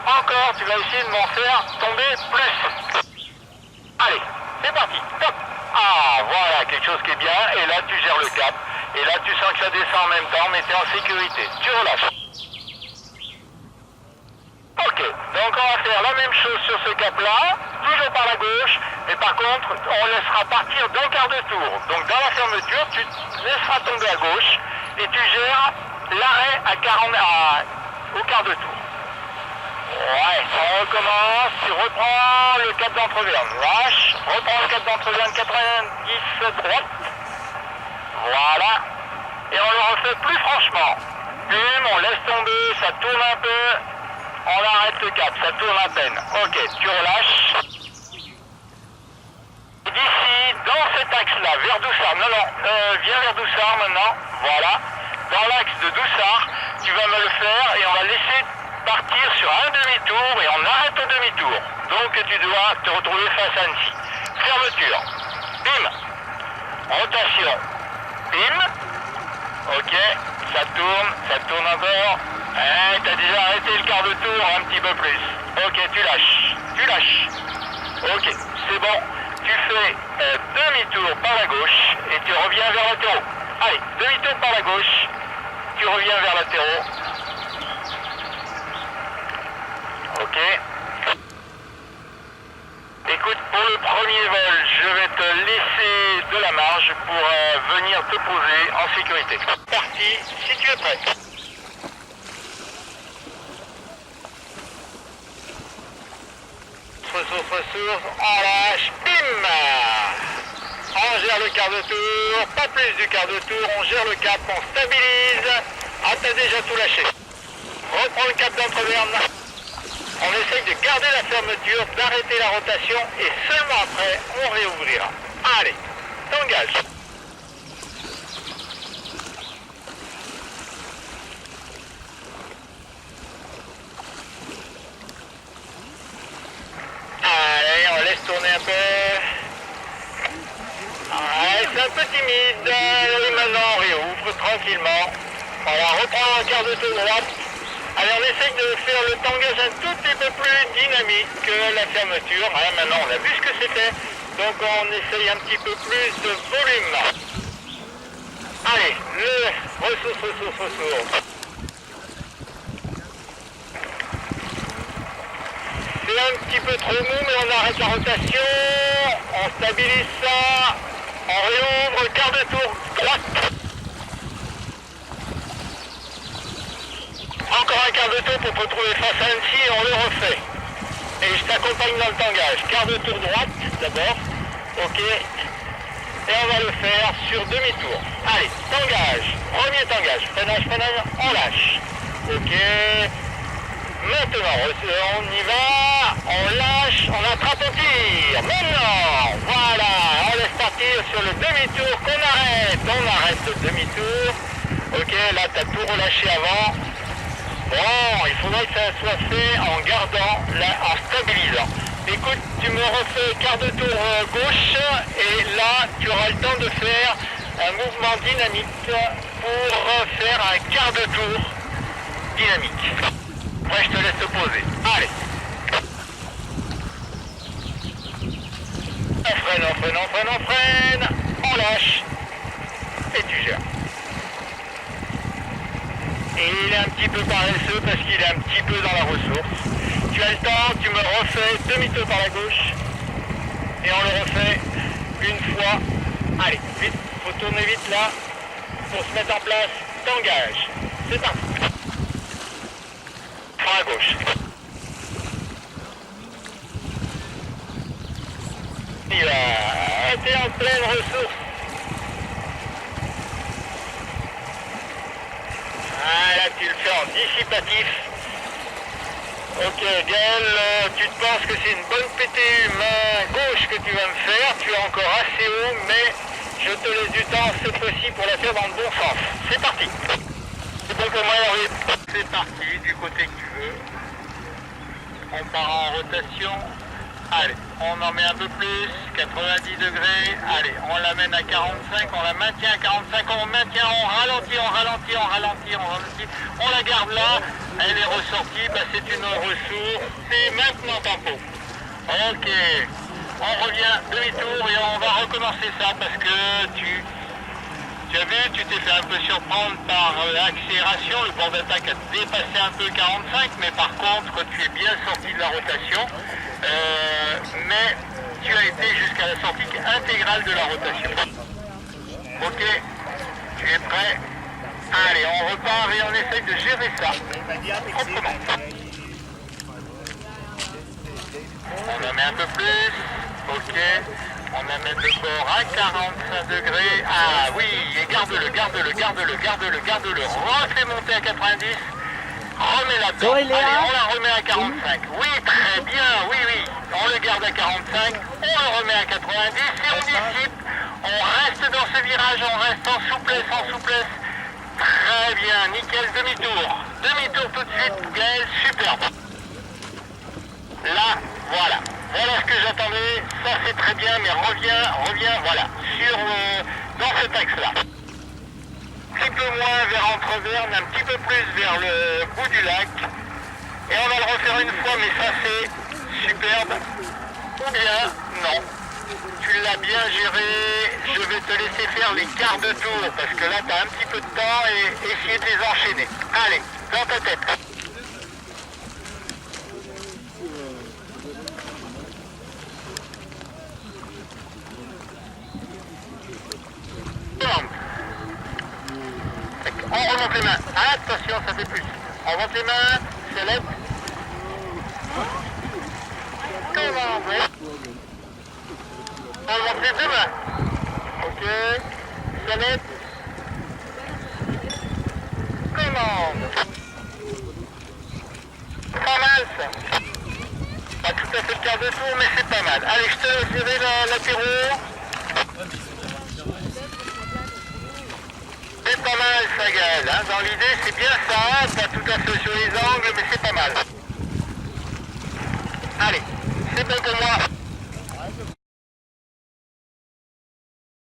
Encore, tu vas essayer de m'en faire tomber plus. Allez, c'est parti, top. Ah, voilà, quelque chose qui est bien. Et là, tu gères le cap. Et là, tu sens que ça descend en même temps, mais tu es en sécurité. Tu relâches. Ok, donc on va faire la même chose sur ce cap-là, toujours par la gauche, mais par contre, on laissera partir d'un quart de tour. Donc dans la fermeture, tu laisseras tomber à gauche et tu gères l'arrêt au quart de tour. Ouais, on recommence, tu reprends le cap d'entreverne, lâche, reprends le cap d'entreverne 90 droite. Voilà, et on le refait plus franchement. Plume, on laisse tomber, ça tourne un peu. On arrête le cap, ça tourne à peine. Ok, tu relâches. D'ici, dans cet axe-là, vers Doussard, viens vers Doussard maintenant, voilà. Dans l'axe de Doussard, tu vas me le faire et on va laisser partir sur un demi-tour et on arrête au demi-tour. Donc tu dois te retrouver face à Annecy. Fermeture. Bim. Rotation. Bim. Ok, ça tourne encore. T'as déjà arrêté le quart de tour, un petit peu plus. Ok, tu lâches. Ok, c'est bon. Tu fais demi-tour par la gauche et tu reviens vers latéraux. Allez, demi-tour par la gauche, tu reviens vers latéraux. Ok. Écoute, pour le premier vol, je vais te laisser de la marge pour venir te poser en sécurité. Parti, si tu es prêt. Ressource, on lâche, bim. On gère le quart de tour, pas plus du quart de tour, on gère le cap, on stabilise. Ah, t'as déjà tout lâché. Reprends le cap d'entreverne. On essaye de garder la fermeture, d'arrêter la rotation et seulement après, on réouvrira. Allez, t'engages. Allez, on laisse tourner un peu. Ouais, c'est un peu timide. Et maintenant, on réouvre tranquillement. On va reprendre un quart de tour droite. Allez, on essaye de faire le tangage un tout petit peu plus dynamique que la fermeture. Hein, maintenant, on a vu ce que c'était. Donc, on essaye un petit peu plus de volume. Allez, ressource. C'est un petit peu trop mou, mais on arrête la rotation. On stabilise ça. On réouvre, quart de tour droite. Encore un quart de tour pour te retrouver face à Annecy et on le refait. Et je t'accompagne dans le tangage. Quart de tour droite d'abord. Ok. Et on va le faire sur demi-tour. Allez, tangage. Premier tangage. Freinage, on lâche. Ok. Maintenant, on y va. On lâche, on attrape au tir. Maintenant, voilà. On laisse partir sur le demi-tour qu'on arrête. On arrête le demi-tour. Ok, là, tu as tout relâché avant. Bon, il faudrait que ça soit fait en gardant, en stabilisant. Écoute, tu me refais quart de tour gauche et là, tu auras le temps de faire un mouvement dynamique pour faire un quart de tour dynamique. Après, je te laisse te poser. Allez. On freine. On lâche. Et tu gères. Et il est un petit peu paresseux parce qu'il est un petit peu dans la ressource. Tu as le temps, tu me refais demi-tour par la gauche. Et on le refait une fois. Allez, vite, faut tourner vite là. Pour se mettre en place, t'engages. C'est parti. Par la gauche. Il va être en pleine ressource. Ah, là, tu le fais en dissipatif. Ok, Gaël, tu te penses que c'est une bonne PTU main gauche que tu vas me faire. Tu es encore assez haut, mais je te laisse du temps cette fois-ci pour la faire dans le bon sens. C'est parti. C'est bon pour moi, Hervé. C'est parti, du côté que tu veux. On part en rotation. Allez, on en met un peu plus, 90 degrés. Allez, on l'amène à 45, on la maintient à 45, on maintient, on ralentit, on ralentit, on ralentit, on ralentit. On la garde là, elle est ressortie, bah c'est une ressource. C'est maintenant tempo. Ok, on revient demi-tour et on va recommencer ça parce que tu as vu, tu t'es fait un peu surprendre par l'accélération, le bord d'attaque a dépassé un peu 45, mais par contre, quand tu es bien sorti de la rotation, mais tu as été jusqu'à la sortie intégrale de la rotation. Ok, tu es prêt? Allez, on repart et on essaye de gérer ça proprement. On en met un peu plus, ok. On amène le bord à 45 degrés. Ah oui, et garde-le, garde-le, garde-le, garde-le, garde-le. Refais monter à 90. Remets là-dedans. Allez, on la remet à 45. Oui, très bien, oui, oui. On le garde à 45, on le remet à 90 et on dissipe. On reste dans ce virage, on reste en souplesse, en souplesse. Très bien, nickel, demi-tour. Demi-tour tout de suite, Gaël, superbe. Là, voilà. Voilà ce que j'attendais, ça c'est très bien, mais reviens, voilà, dans cet axe-là. Un petit peu moins vers Entreverne, un petit peu plus vers le bout du lac. Et on va le refaire une fois, mais ça c'est superbe. Ou bien, non. Tu l'as bien géré, je vais te laisser faire les quarts de tour, parce que là tu as un petit peu de temps et essayer de les enchaîner. Allez, dans ta tête. On remonte les mains. Attention, ça fait plus. On remonte les mains. Célèbre. Commande. On remonte les deux mains. Ok. Célèbre. Commande. Pas mal ça. Pas tout à fait le quart de tour, mais c'est pas mal. Allez, je te laisse gérer l'apéro. C'est pas mal ça, Gaël, hein. Dans l'idée c'est bien ça, pas tout à fait sur les angles, mais c'est pas mal. Allez, c'est bon pour moi.